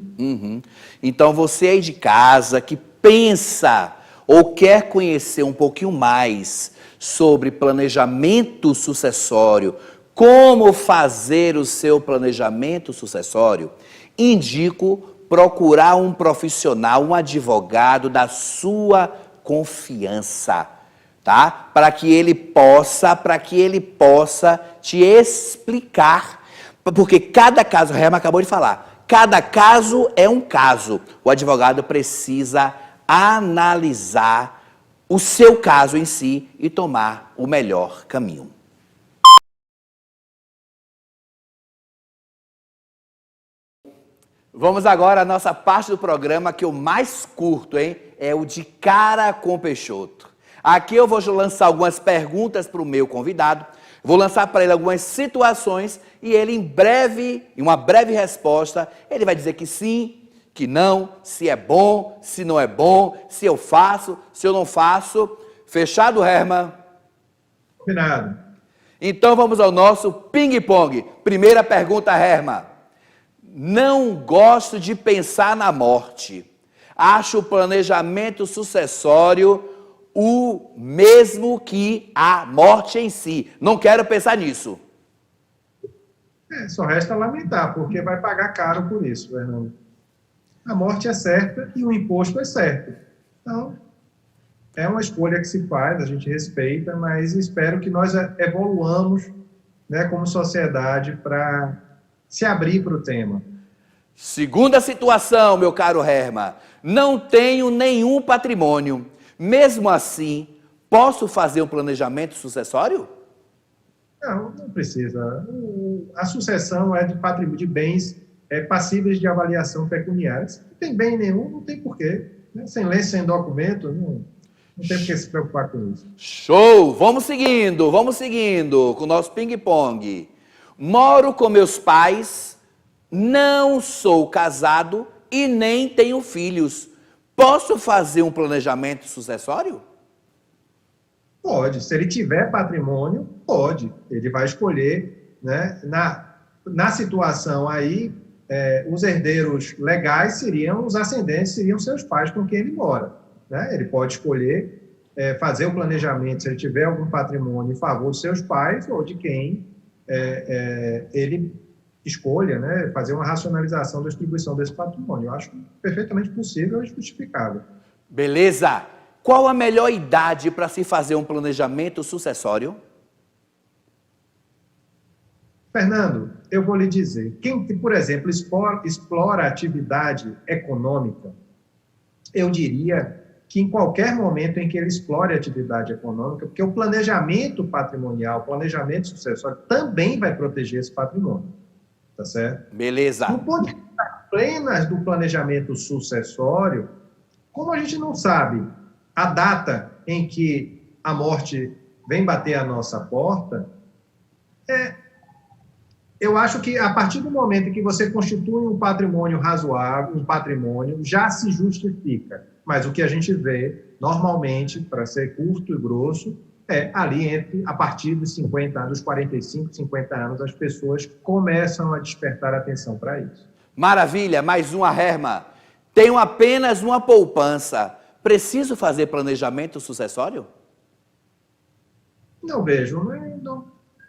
Então, você aí de casa que pensa ou quer conhecer um pouquinho mais sobre planejamento sucessório, como fazer o seu planejamento sucessório, indico procurar um profissional, um advogado da sua confiança, tá? Para que ele possa te explicar, porque cada caso, a Herma acabou de falar, cada caso é um caso. O advogado precisa analisar o seu caso em si e tomar o melhor caminho. Vamos agora à nossa parte do programa que eu mais curto, hein? É o de Cara com Peixoto. Aqui eu vou lançar algumas perguntas para o meu convidado, vou lançar para ele algumas situações e ele em uma breve resposta, ele vai dizer que sim, que não, se é bom, se não é bom, se eu faço, se eu não faço. Fechado, Herma? Combinado. Então vamos ao nosso ping-pong. Primeira pergunta, Herma. Não gosto de pensar na morte. Acho o planejamento sucessório o mesmo que a morte em si. Não quero pensar nisso. Só resta lamentar, porque vai pagar caro por isso, Fernando. A morte é certa e o imposto é certo. Então, é uma escolha que se faz, a gente respeita, mas espero que nós evoluamos, né, como sociedade para se abrir para o tema. Segunda situação, meu caro Herma. Não tenho nenhum patrimônio. Mesmo assim, posso fazer um planejamento sucessório? Não precisa. A sucessão é de patrimônio, de bens passíveis de avaliação pecuniária. Se não tem bem nenhum, não tem porquê. Né? Sem lei, sem documento, não tem por que se preocupar com isso. Show! Vamos seguindo com o nosso ping-pong. Moro com meus pais, não sou casado e nem tenho filhos. Posso fazer um planejamento sucessório? Pode. Se ele tiver patrimônio, pode. Ele vai escolher, né? Na situação aí, os herdeiros legais seriam os ascendentes, seriam seus pais com quem ele mora. Né? Ele pode escolher fazer o planejamento, se ele tiver algum patrimônio em favor dos seus pais ou de quem ele escolha, né? Fazer uma racionalização da distribuição desse patrimônio. Eu acho perfeitamente possível e justificável. Beleza! Qual a melhor idade para se fazer um planejamento sucessório? Fernando, eu vou lhe dizer, quem, por exemplo, explora a atividade econômica, eu diria que em qualquer momento em que ele explore a atividade econômica, porque o planejamento patrimonial, o planejamento sucessório também vai proteger esse patrimônio, tá certo? Beleza. No ponto de vista plenas do planejamento sucessório, como a gente não sabe a data em que a morte vem bater a nossa porta, eu acho que a partir do momento em que você constitui um patrimônio razoável, um patrimônio, já se justifica. Mas o que a gente vê, normalmente, para ser curto e grosso, ali a partir dos 50 anos, dos 45, 50 anos, as pessoas começam a despertar atenção para isso. Maravilha, mais uma, Herma. Tenho apenas uma poupança. Preciso fazer planejamento sucessório? Não vejo,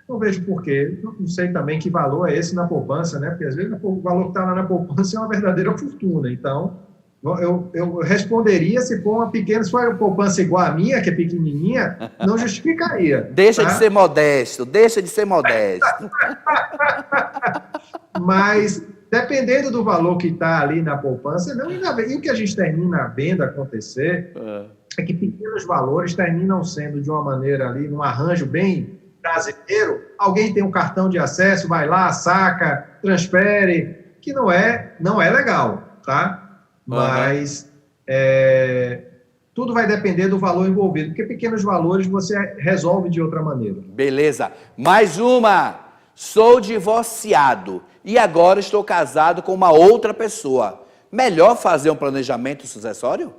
não vejo porquê. Não sei também que valor é esse na poupança, né? Porque às vezes o valor que está lá na poupança é uma verdadeira fortuna. Então, eu responderia se for uma poupança igual a minha, que é pequenininha, não justificaria. Deixa de ser modesto, deixa de ser modesto. Mas, dependendo do valor que está ali na poupança, e o que a gente termina vendo acontecer é que pequenos valores terminam sendo de uma maneira ali, num arranjo bem brasileiro, alguém tem um cartão de acesso, vai lá, saca, transfere, que não é legal, tá? Mas tudo vai depender do valor envolvido, porque pequenos valores você resolve de outra maneira. Beleza. Mais uma. Sou divorciado e agora estou casado com uma outra pessoa. Melhor fazer um planejamento sucessório?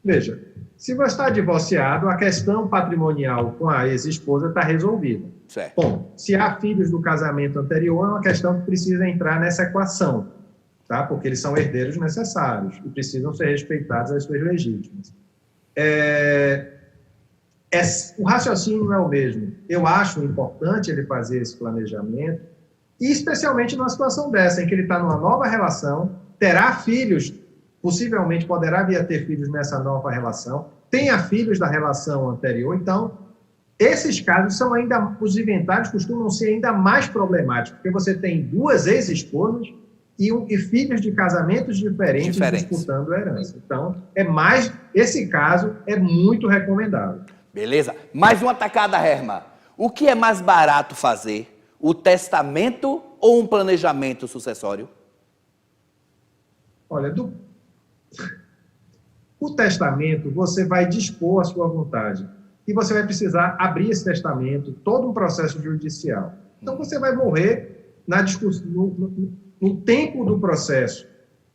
Veja, se você está divorciado, a questão patrimonial com a ex-esposa está resolvida. Certo. Bom, se há filhos do casamento anterior, é uma questão que precisa entrar nessa equação, tá? Porque eles são herdeiros necessários e precisam ser respeitados as suas legítimas. O raciocínio não é o mesmo. Eu acho importante ele fazer esse planejamento, e especialmente numa situação dessa, em que ele está numa nova relação, terá filhos, possivelmente poderá vir a ter filhos nessa nova relação, tenha filhos da relação anterior. Então, esses casos são ainda, os inventários costumam ser ainda mais problemáticos, porque você tem duas ex-esposas e filhos de casamentos diferentes disputando a herança. Então, esse caso é muito recomendável. Beleza. Mais uma tacada, Herma. O que é mais barato fazer? O testamento ou um planejamento sucessório? Olha, o testamento, você vai dispor a sua vontade. E você vai precisar abrir esse testamento, todo um processo judicial. Então, você vai morrer na discussão, no tempo do processo.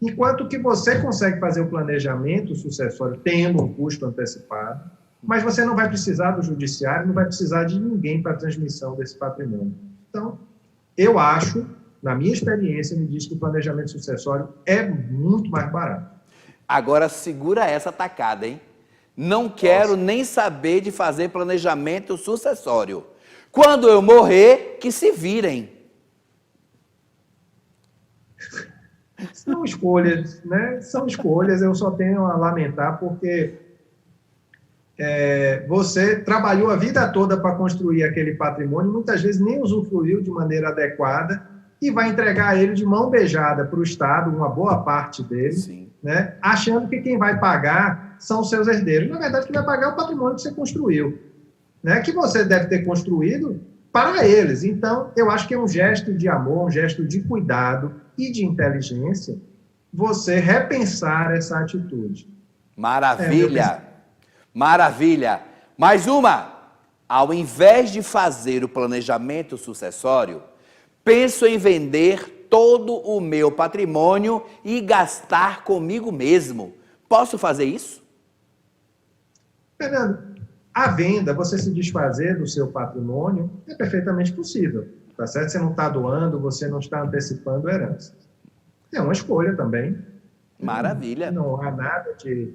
Enquanto que você consegue fazer o planejamento sucessório tendo um custo antecipado, mas você não vai precisar do judiciário, não vai precisar de ninguém para a transmissão desse patrimônio. Então, eu acho, na minha experiência, me diz que o planejamento sucessório é muito mais barato. Agora segura essa tacada, hein? Não quero nem saber de fazer planejamento sucessório. Quando eu morrer, que se virem. São escolhas, né? São escolhas, eu só tenho a lamentar porque você trabalhou a vida toda para construir aquele patrimônio, muitas vezes nem usufruiu de maneira adequada e vai entregar ele de mão beijada para o Estado, uma boa parte dele, né? Achando que quem vai pagar são os seus herdeiros. Na verdade, quem vai pagar é o patrimônio que você construiu, né? Que você deve ter construído para eles. Então, eu acho que é um gesto de amor, um gesto de cuidado e de inteligência você repensar essa atitude. Maravilha! Maravilha! Mais uma! Ao invés de fazer o planejamento sucessório, penso em vender todo o meu patrimônio e gastar comigo mesmo. Posso fazer isso? Fernando, a venda, você se desfazer do seu patrimônio, é perfeitamente possível. Tá certo? Você não está doando, você não está antecipando heranças. É uma escolha também. Maravilha. Não há nada de,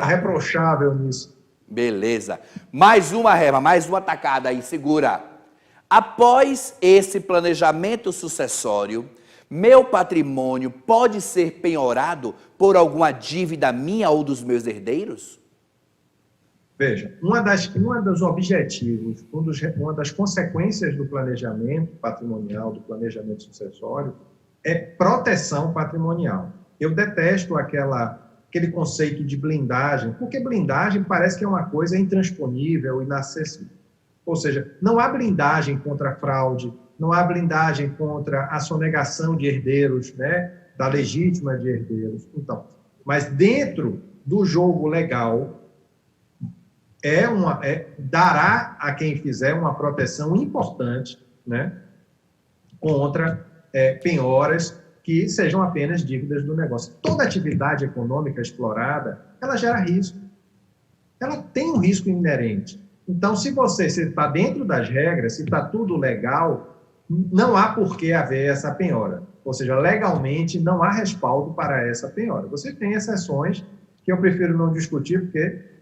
reprochável nisso. Beleza. Mais uma, Rema, mais uma tacada aí, segura. Após esse planejamento sucessório, meu patrimônio pode ser penhorado por alguma dívida minha ou dos meus herdeiros? Veja, uma dos objetivos, uma das consequências do planejamento patrimonial, do planejamento sucessório, é proteção patrimonial. Eu detesto aquele conceito de blindagem, porque blindagem parece que é uma coisa intransponível, inacessível. Ou seja, não há blindagem contra a fraude, não há blindagem contra a sonegação de herdeiros, né, da legítima de herdeiros. Então, mas dentro do jogo legal, dará a quem fizer uma proteção importante, né, contra penhoras que sejam apenas dívidas do negócio. Toda atividade econômica explorada, ela gera risco. Ela tem um risco inerente. Então, se você está dentro das regras, se está tudo legal, não há por que haver essa penhora. Ou seja, legalmente não há respaldo para essa penhora. Você tem exceções que eu prefiro não discutir, porque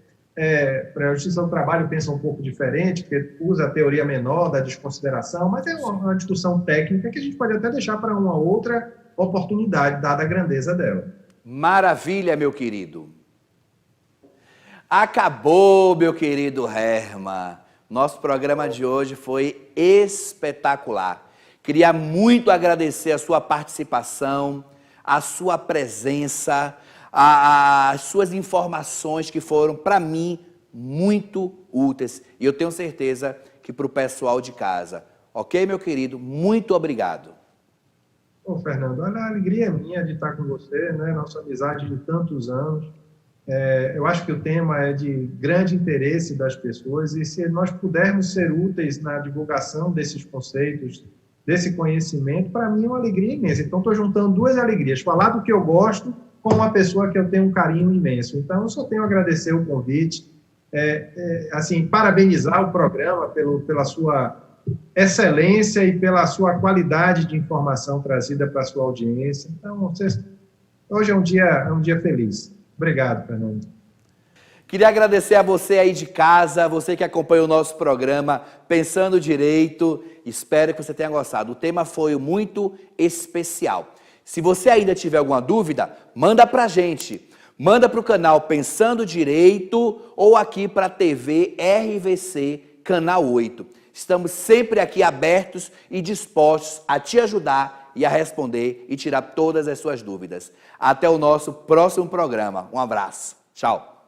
para a Justiça do Trabalho pensa um pouco diferente, porque usa a teoria menor da desconsideração, mas é uma discussão técnica que a gente pode até deixar para uma outra oportunidade, dada a grandeza dela. Maravilha, meu querido. Acabou, meu querido Herman. Nosso programa de hoje foi espetacular. Queria muito agradecer a sua participação, a sua presença, as suas informações que foram, para mim, muito úteis. E eu tenho certeza que para o pessoal de casa. Ok, meu querido? Muito obrigado. Bom, Fernando, a alegria é minha de estar com você, né? Nossa amizade de tantos anos. Eu acho que o tema é de grande interesse das pessoas e se nós pudermos ser úteis na divulgação desses conceitos, desse conhecimento, para mim é uma alegria imensa. Então, estou juntando duas alegrias, falar do que eu gosto com uma pessoa que eu tenho um carinho imenso. Então, eu só tenho a agradecer o convite, assim, parabenizar o programa pela sua excelência e pela sua qualidade de informação trazida para a sua audiência. Então, hoje é um dia feliz. Obrigado, Fernando. Queria agradecer a você aí de casa, você que acompanha o nosso programa Pensando Direito. Espero que você tenha gostado. O tema foi muito especial. Se você ainda tiver alguma dúvida, manda pra gente. Manda para o canal Pensando Direito ou aqui para a TV RVC, Canal 8. Estamos sempre aqui abertos e dispostos a te ajudar e a responder e tirar todas as suas dúvidas. Até o nosso próximo programa. Um abraço. Tchau.